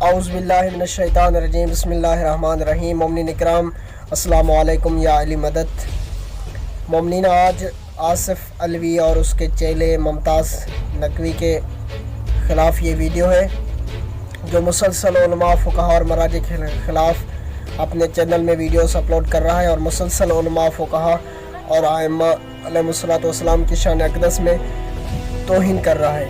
اعوذ باللہ من الشیطان الرجیم بسم اللہ الرحمن الرحیم۔ مومنین اکرام السلام علیکم یا علی مدد۔ مومنین، آج آصف علوی اور اس کے چیلے ممتاز نقوی کے خلاف یہ ویڈیو ہے جو مسلسل علماء، فقہاء اور مراجع کے خلاف اپنے چینل میں ویڈیوز اپلوڈ کر رہا ہے اور مسلسل علماء، فقہاء اور ائمہ علیہ الصلوۃ والسلام کی شان اقدس میں توہین کر رہا ہے۔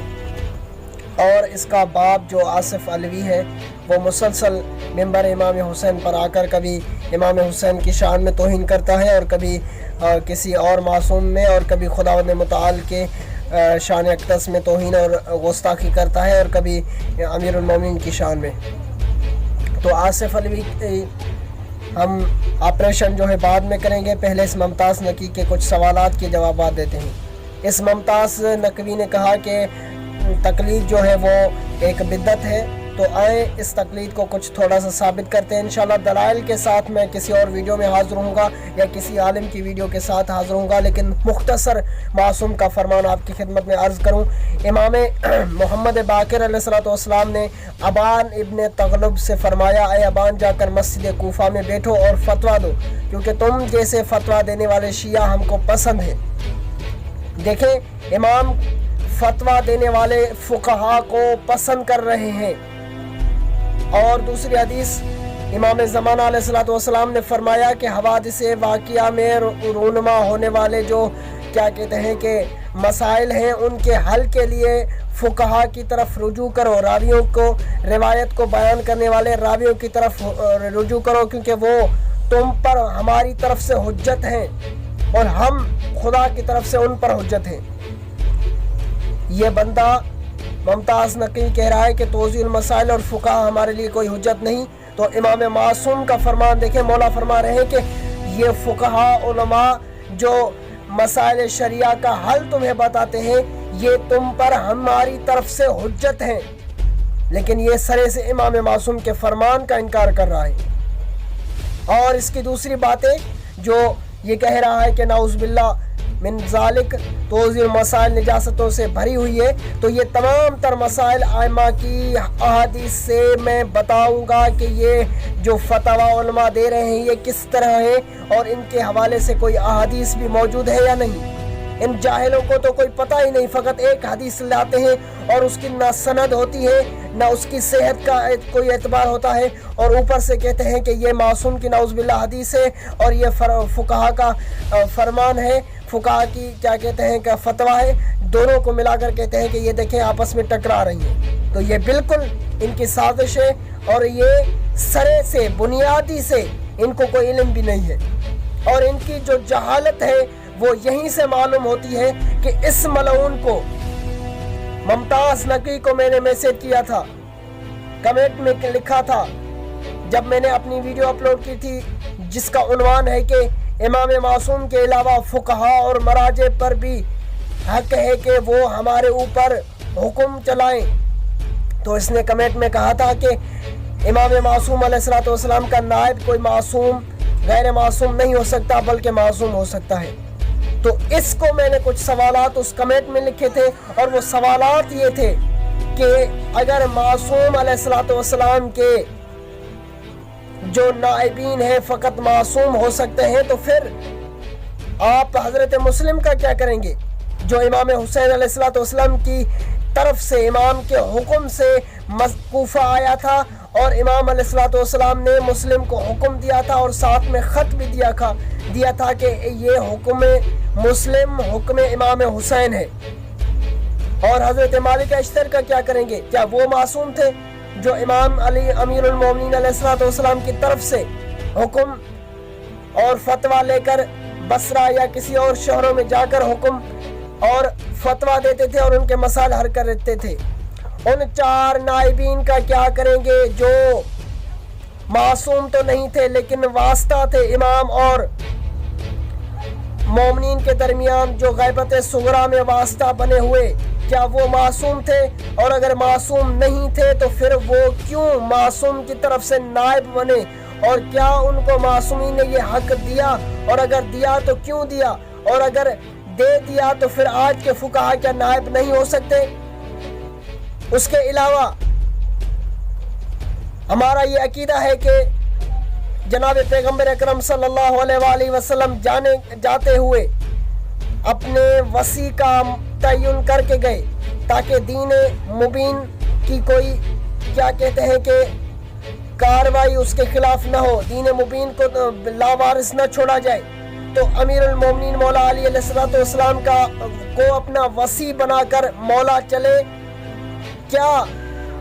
اور اس کا باپ جو آصف علوی ہے وہ مسلسل ممبر امام حسین پر آ کر کبھی امام حسین کی شان میں توہین کرتا ہے اور کبھی کسی اور معصوم میں، اور کبھی خداوند متعال کے شان اقدس میں توہین اور گستاخی کرتا ہے، اور کبھی امیر المومنین کی شان میں۔ تو آصف علوی ہم آپریشن جو ہے بعد میں کریں گے، پہلے اس ممتاز نقوی کے کچھ سوالات کے جوابات دیتے ہیں۔ اس ممتاز نقوی نے کہا کہ تقلید جو ہے وہ ایک بدعت ہے، تو آئیں اس تقلید کو کچھ تھوڑا سا ثابت کرتے ہیں۔ انشاءاللہ دلائل کے ساتھ میں کسی اور ویڈیو میں حاضر ہوں گا یا کسی عالم کی ویڈیو کے ساتھ حاضر ہوں گا، لیکن مختصر معصوم کا فرمان آپ کی خدمت میں عرض کروں۔ امام محمد باقر علیہ الصلوۃ والسلام نے ابان ابن تغلب سے فرمایا، اے ابان، جا کر مسجد کوفہ میں بیٹھو اور فتویٰ دو، کیونکہ تم جیسے فتویٰ دینے والے شیعہ ہم کو پسند ہیں۔ دیکھیں، امام فتویٰ دینے والے فقہاء کو پسند کر رہے ہیں۔ اور دوسری حدیث، امام زمانہ علیہ الصلوۃ والسلام نے فرمایا کہ حوادث واقعہ میں رونما ہونے والے جو کیا کہتے ہیں کہ مسائل ہیں، ان کے حل کے لیے فقہاء کی طرف رجوع کرو، راویوں کو، روایت کو بیان کرنے والے راویوں کی طرف رجوع کرو، کیونکہ وہ تم پر ہماری طرف سے حجت ہیں اور ہم خدا کی طرف سے ان پر حجت ہیں۔ یہ بندہ ممتاز نقوی کہہ رہا ہے کہ توضیح المسائل اور فقہاء ہمارے لیے کوئی حجت نہیں۔ تو امام معصوم کا فرمان دیکھیں، مولا فرما رہے ہیں کہ یہ فقہاء علماء جو مسائل شریعہ کا حل تمہیں بتاتے ہیں، یہ تم پر ہماری طرف سے حجت ہیں، لیکن یہ سرے سے امام معصوم کے فرمان کا انکار کر رہا ہے۔ اور اس کی دوسری باتیں جو یہ کہہ رہا ہے کہ نعوذ باللہ من ذالک توضیح المسائل نجاستوں سے بھری ہوئی ہے، تو یہ تمام تر مسائل ائمہ کی احادیث سے میں بتاؤں گا کہ یہ جو فتویٰ علماء دے رہے ہیں یہ کس طرح ہے، اور ان کے حوالے سے کوئی احادیث بھی موجود ہے یا نہیں۔ ان جاہلوں کو تو کوئی پتہ ہی نہیں، فقط ایک حدیث لاتے ہیں اور اس کی نہ سند ہوتی ہے نہ اس کی صحت کا کوئی اعتبار ہوتا ہے، اور اوپر سے کہتے ہیں کہ یہ معصوم کی نعوذ باللہ حدیث ہے اور یہ فقہاء کا فرمان ہے، فقہاء کی کیا کہتے ہیں کہ فتویٰ ہے، دونوں کو ملا کر کہتے ہیں کہ یہ دیکھیں آپس میں ٹکرا رہی ہیں۔ تو یہ بالکل ان کی سازش ہے، اور یہ سرے سے بنیادی سے ان کو کوئی علم بھی نہیں ہے، اور ان کی جو جہالت ہے وہ یہیں سے معلوم ہوتی ہے کہ اس ملعون کو، ممتاز نقوی کو میں نے میسج کیا تھا، کمنٹ میں لکھا تھا جب میں نے اپنی ویڈیو اپلوڈ کی تھی جس کا عنوان ہے کہ امام معصوم کے علاوہ فقہاء اور مراجع پر بھی حق ہے کہ وہ ہمارے اوپر حکم چلائیں، تو اس نے کمنٹ میں کہا تھا کہ امام معصوم علیہ الصلوۃ والسلام کا نائب کوئی معصوم غیر معصوم نہیں ہو سکتا بلکہ معصوم ہو سکتا ہے۔ تو اس کو میں نے کچھ سوالات اس کمنٹ میں لکھے تھے، اور وہ سوالات یہ تھے کہ اگر معصوم علیہ الصلوۃ والسلام کے جو نائبین ہیں فقط معصوم ہو سکتے ہیں، تو پھر آپ حضرت مسلم کا کیا کریں گے جو امام حسین علیہ الصلوۃ والسلام کی طرف سے، امام کے حکم سے کوفہ آیا تھا، اور امام علیہ الصلوۃ والسلام نے مسلم کو حکم دیا تھا اور ساتھ میں خط بھی دیا تھا کہ یہ حکم مسلم حکم امام حسین ہے۔ اور حضرت مالک اشتر کا کیا کریں گے؟ کیا وہ معصوم تھے جو امام علی امیر المومنین علیہ الصلوۃ والسلام کی طرف سے حکم اور فتویٰ لے کر بصرہ یا کسی اور شہروں میں جا کر حکم اور فتویٰ دیتے تھے اور ان کے مسائل حل کرتے تھے؟ ان چار نائبین کا کیا کریں گے جو معصوم تو نہیں تھے لیکن واسطہ تھے امام اور مومنین کے درمیان، جو غیبت صغریٰ میں واسطہ بنے ہوئے؟ کیا وہ معصوم تھے؟ اور اگر معصوم نہیں تھے تو پھر وہ کیوں معصوم کی طرف سے نائب بنے؟ اور کیا ان کو معصومین نے یہ حق دیا؟ اور اگر دیا تو کیوں دیا؟ اور اگر دے دیا تو پھر آج کے فقہاء کیا نائب نہیں ہو سکتے؟ اس کے علاوہ ہمارا یہ عقیدہ ہے کہ جناب پیغمبر اکرم صلی اللہ علیہ وآلہ وسلم جاتے ہوئے اپنے وصی کا تعین کر کے گئے تاکہ دین مبین کی کوئی کیا کہتے ہیں کہ کاروائی اس کے خلاف نہ ہو، دین مبین کو لاوارث نہ چھوڑا جائے۔ تو امیر المومنین مولا علی علیہ السلام کو اپنا وصی بنا کر مولا چلے۔ کیا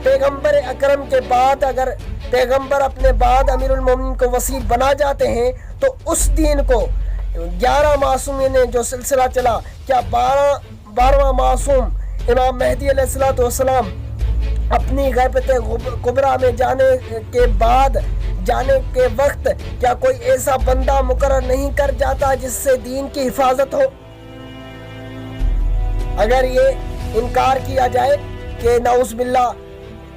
پیغمبر اکرم کے بعد اگر پیغمبر اپنے بعد امیر المومنین کو وصی بنا جاتے ہیں تو اس دین کو 11 معصومین نے جو سلسلہ چلا، کیا 12واں معصوم امام مہدی علیہ السلام اپنی غیبت کبریٰ میں جانے کے وقت کیا کوئی ایسا بندہ مقرر نہیں کر جاتا جس سے دین کی حفاظت ہو؟ اگر یہ انکار کیا جائے کہ نعوذ باللہ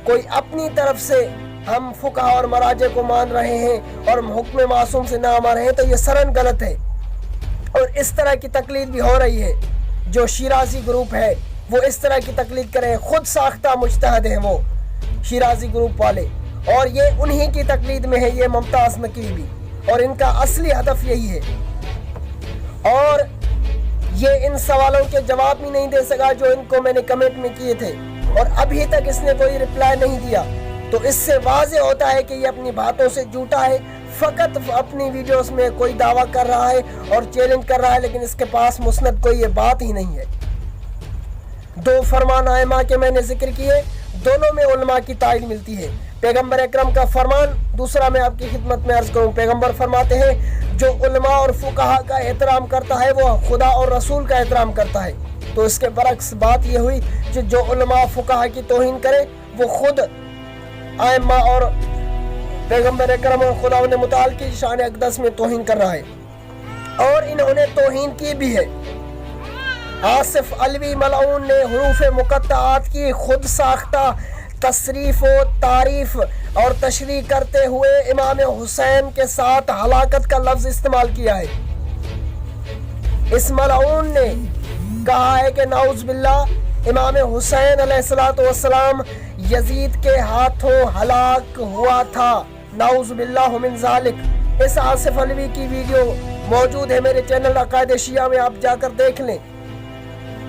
کوئی اپنی طرف سے ہم فقہ اور مراجع کو مان رہے ہیں اور حکم معصوم سے نہ مان رہے ہیں تو یہ سرن غلط ہے، اور اس طرح کی تقلید بھی ہو رہی ہے۔ جو شیرازی گروپ ہے وہ اس طرح کی تقلید کرے، خود ساختہ مجتہد ہیں وہ شیرازی گروپ والے، اور یہ انہی کی تقلید میں ہے یہ ممتاز نقوی بھی، اور ان کا اصلی ہدف یہی ہے۔ اور یہ ان سوالوں کے جواب بھی نہیں دے سکا جو ان کو میں نے کمنٹ میں کیے تھے، اور ابھی تک اس نے کوئی رپلائی نہیں دیا۔ تو اس سے واضح ہوتا ہے کہ یہ اپنی باتوں سے جھوٹا ہے، فقط اپنی ویڈیوز میں کوئی دعویٰ کر رہا ہے اور چیلنج کر رہا ہے، لیکن اس کے پاس مسند کوئی یہ بات ہی نہیں ہے۔ 2 فرمان ائمہ کے میں نے ذکر کیے، دونوں میں علماء کی تائید ملتی ہے۔ پیغمبر اکرم کا فرمان دوسرا میں آپ کی خدمت میں عرض کروں، پیغمبر فرماتے ہیں جو علماء اور فقہا کا احترام کرتا ہے وہ خدا اور رسول کا احترام کرتا ہے۔ تو اس کے برعکس بات یہ ہوئی کہ جو علماء فقہا کی توہین کرے وہ خود ائمہ اور پیغمبر اکرم اور خدا متعال کی شان اقدس میں توہین کر رہا ہے، اور انہوں نے توہین کی بھی ہے۔ آصف علوی ملعون نے حروف مقطعات کی خود ساختہ تصریف و تعریف اور تشریح کرتے ہوئے امام حسین کے ساتھ ہلاکت کا لفظ استعمال کیا ہے۔ اس ملعون نے کہا ہے کہ نعوذ باللہ امام حسین علیہ السلام یزید کے ہاتھوں ہلاک ہوا تھا، نعوذ باللہ من ذالک۔ اس آصف علوی کی ویڈیو موجود ہے میرے چینل عقائد شیعہ میں، آپ جا کر دیکھ لیں۔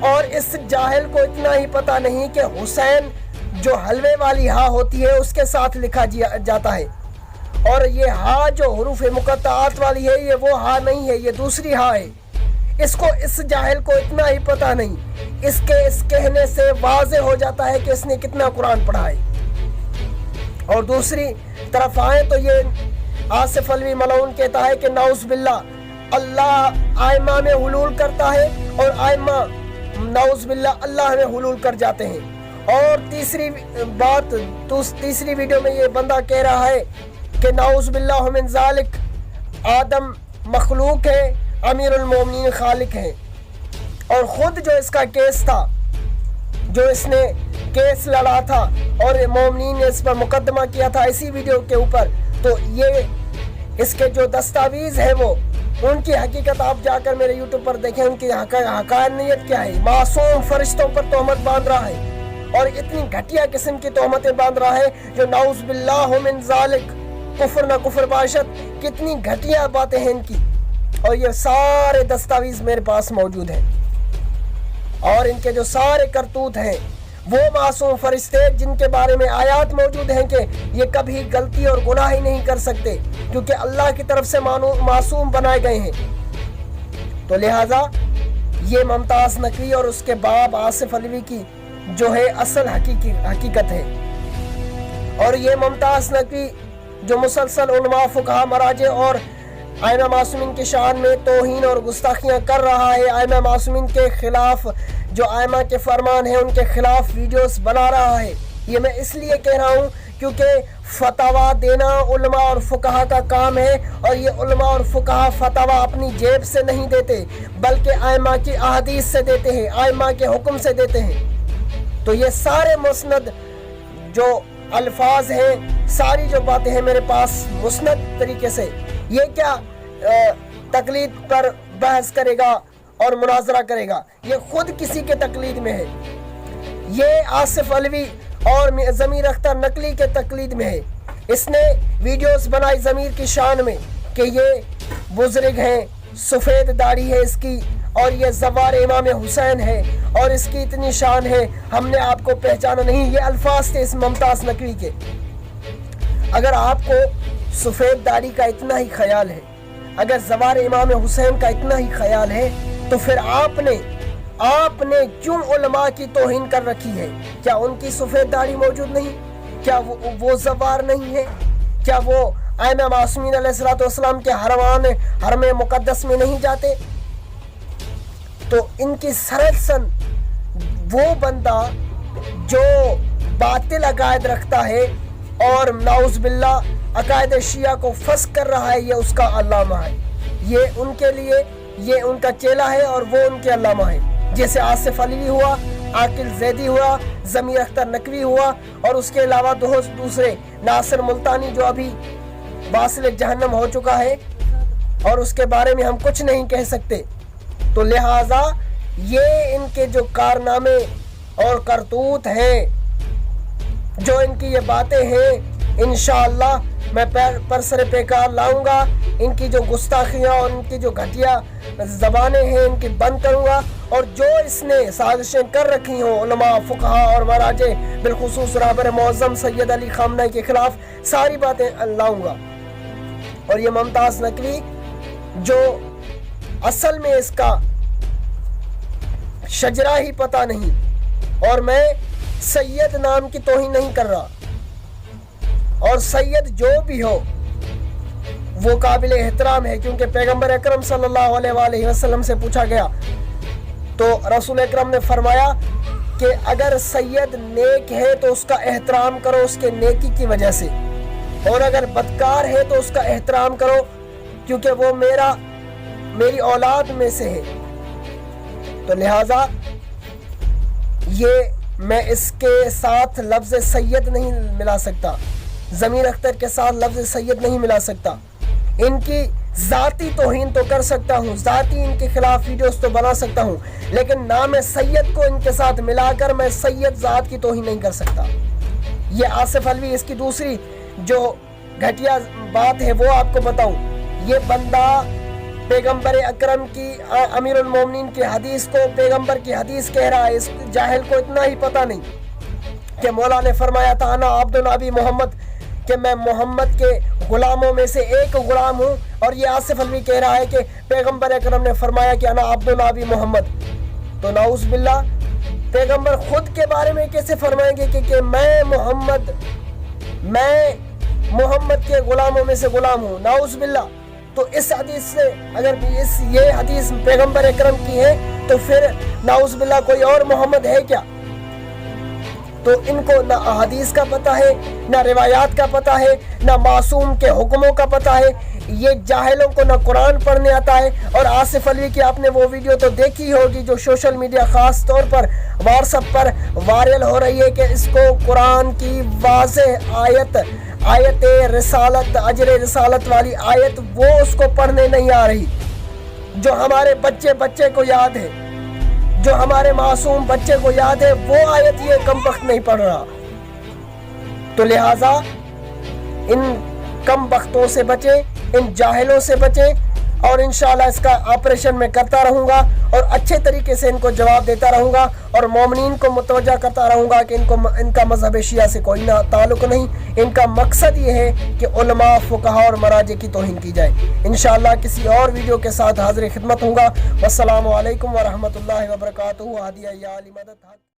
اور اس جاہل کو اتنا ہی پتہ نہیں کہ حسین جو حلوے والی ہاں ہوتی ہے اس کے ساتھ لکھا جاتا ہے، اور یہ ہاں جو حروف مقطعات والی ہے یہ وہ ہاں نہیں ہے، یہ دوسری ہاں ہے۔ اس جاہل کو اتنا ہی پتہ نہیں، اس کہنے سے واضح ہو جاتا ہے کہ اس نے کتنا قرآن پڑھا ہے۔ اور دوسری طرف آئیں تو یہ آصف علوی ملعون کہتا ہے کہ نعوذ باللہ اللہ ائمہ میں حلول کرتا ہے اور ائمہ نعوذ باللہ اللہ میں حلول کر جاتے ہیں۔ اور تیسری ویڈیو میں یہ بندہ کہہ رہا ہے کہ نعوذ باللہ من ذالک آدم مخلوق ہے، امیر المومنین خالق ہے۔ اور خود جو اس کا کیس تھا، جو اس نے کیس لڑا تھا اور مومنین نے اس پر مقدمہ کیا تھا اسی ویڈیو کے اوپر، تو یہ اس کے جو دستاویز ہے وہ ان کی حقیقت آپ جا کر میرے یوٹیوب پر دیکھیں، ان کی حقانیت کیا ہے۔ معصوم فرشتوں پر تہمت باندھ رہا ہے اور اتنی گھٹیا قسم کی تہمتیں باندھ رہا ہے جو نعوذ باللہ من ذالک کفر نہ کفر باشد، کتنی گھٹیا باتیں ہیں ان کی، اور یہ سارے دستاویز میرے پاس موجود ہیں۔ اور ان کے جو سارے کرتوت ہیں وہ معصوم فرشتے جن کے بارے میں آیات موجود ہیں کہ یہ کبھی غلطی اور گناہ ہی نہیں کر سکتے کیونکہ اللہ کی طرف سے معصوم بنائے گئے ہیں۔ تو لہٰذا یہ ممتاز نقوی اور اس کے باپ آصف علوی کی جو ہے اصل حقیقت ہے۔ اور یہ ممتاز نقوی جو مسلسل علماء فقہا مراجع اور ائمہ معصومین کی شان میں توہین اور گستاخیاں کر رہا ہے، ائمہ معصومین کے خلاف جو ائمہ کے فرمان ہیں ان کے خلاف ویڈیوز بنا رہا ہے۔ یہ میں اس لیے کہہ رہا ہوں کیونکہ فتویٰ دینا علماء اور فقہا کا کام ہے، اور یہ علماء اور فقہا فتویٰ اپنی جیب سے نہیں دیتے بلکہ ائمہ کی احادیث سے دیتے ہیں، ائمہ کے حکم سے دیتے ہیں۔ تو یہ سارے مسند جو الفاظ ہیں، ساری جو باتیں ہیں میرے پاس مسند طریقے سے، یہ کیا تقلید پر بحث کرے گا اور مناظرہ کرے گا، یہ خود کسی کے تقلید میں ہے، یہ آصف علوی اور ضمیر اختر نقلی کے تقلید میں ہے۔ اس نے ویڈیوز بنائی ضمیر کی شان میں کہ یہ بزرگ ہیں، سفید داڑھی ہے اس کی، اور یہ زوار امام حسین ہے اور اس کی اتنی شان ہے، ہم نے آپ کو پہچانا نہیں۔ یہ الفاظ تھے اس ممتاز نقوی کے۔ اگر آپ کو سفید داڑھی کا اتنا ہی خیال ہے، اگر زوار امام حسین کا اتنا ہی خیال ہے، تو پھر آپ نے کیوں علماء کی توہین کر رکھی ہے؟ کیا ان کی سفید داڑھی موجود نہیں؟ کیا وہ زوار نہیں ہے؟ کیا وہ ائمہ معصومین علیہ السلام کے حرم مقدس میں نہیں جاتے؟ تو ان کی سرسن وہ بندہ جو باطل عقائد رکھتا ہے اور نعوذ باللہ عقائد شیعہ کو فسق کر رہا ہے، یہ اس کا علامہ ہے، یہ ان کے لیے یہ ان کا چیلا ہے اور وہ ان کے علامہ ہے۔ جیسے آصف علی ہوا، عاقل زیدی ہوا، ضمیر اختر نقوی ہوا، اور اس کے علاوہ دوسرے ناصر ملتانی جو ابھی واصل جہنم ہو چکا ہے، اور اس کے بارے میں ہم کچھ نہیں کہہ سکتے۔ تو لہٰذا یہ ان کے جو کارنامے اور کرتوت ہیں، جو ان کی یہ باتیں ہیں، انشاءاللہ میں پر سر پیکار لاؤں گا۔ ان کی جو گستاخیاں اور ان کی جو گھٹیا زبانیں ہیں ان کی بند کروں گا، اور جو اس نے سازشیں کر رکھی ہوں علماء، فقہاء اور مراجع، بالخصوص رہبر معظم سید علی خامنہ کے خلاف، ساری باتیں لاؤں گا۔ اور یہ ممتاز نقوی جو اصل میں اس کا شجرہ ہی پتہ نہیں، اور میں سید نام کی توہین نہیں کر رہا، اور سید جو بھی ہو وہ قابل احترام ہے، کیونکہ پیغمبر اکرم صلی اللہ علیہ وآلہ وسلم سے پوچھا گیا تو رسول اکرم نے فرمایا کہ اگر سید نیک ہے تو اس کا احترام کرو اس کے نیکی کی وجہ سے، اور اگر بدکار ہے تو اس کا احترام کرو کیونکہ وہ میری اولاد میں سے ہے۔ تو لہٰذا یہ میں اس کے ساتھ لفظ سید نہیں ملا سکتا، ضمیر اختر کے ساتھ لفظ سید نہیں ملا سکتا۔ ان کی ذاتی توہین تو کر سکتا ہوں، ذاتی ان کے خلاف ویڈیوز تو بنا سکتا ہوں، لیکن نام سید کو ان کے ساتھ ملا کر میں سید ذات کی توہین نہیں کر سکتا۔ یہ آصف علوی، اس کی دوسری جو گھٹیا بات ہے وہ آپ کو بتاؤں، یہ بندہ پیغمبر اکرم کی، امیر المومنین کی حدیث کو پیغمبر کی حدیث کہہ رہا ہے۔ اس جاہل کو اتنا ہی پتہ نہیں کہ مولا نے فرمایا تھا انا عبد نبی محمد، کہ میں محمد کے غلاموں میں سے ایک غلام ہوں، اور یہ آصف علوی کہہ رہا ہے کہ پیغمبر اکرم نے فرمایا کہ انا عبد نبی محمد۔ تو نعوذ باللہ پیغمبر خود کے بارے میں کیسے فرمائیں گے کہ میں محمد کے غلاموں میں سے غلام ہوں؟ نعوذ باللہ۔ تو اس حدیث سے اگر یہ حدیث پیغمبر اکرم کی ہے تو پھر نعوذ باللہ کوئی اور محمد ہے کیا؟ تو ان کو نہ حدیث کا پتہ ہے، نہ روایات کا پتہ ہے، نہ معصوم کے حکموں کا پتہ ہے۔ یہ جاہلوں کو نہ قرآن پڑھنے آتا ہے۔ اور آصف علوی کی آپ نے وہ ویڈیو تو دیکھی ہوگی جو سوشل میڈیا خاص طور پر واٹس ایپ پر وائرل ہو رہی ہے، کہ اس کو قرآن کی واضح آیت رسالت، اجر رسالت والی آیت، وہ اس کو پڑھنے نہیں آ رہی، جو ہمارے بچے کو یاد ہے، جو ہمارے معصوم بچے کو یاد ہے، وہ آیت یہ کم بخت نہیں پڑھ رہا۔ تو لہٰذا ان کم بختوں سے بچیں، ان جاہلوں سے بچیں، اور انشاءاللہ اس کا آپریشن میں کرتا رہوں گا، اور اچھے طریقے سے ان کو جواب دیتا رہوں گا، اور مومنین کو متوجہ کرتا رہوں گا کہ ان کا مذہب شیعہ سے کوئی تعلق نہیں۔ ان کا مقصد یہ ہے کہ علماء، فقہاء اور مراجع کی توہین کی جائے۔ انشاءاللہ کسی اور ویڈیو کے ساتھ حاضر خدمت ہوں گا۔ والسلام علیکم ورحمۃ اللہ وبرکاتہ۔ ہدیہ یا علی مدد۔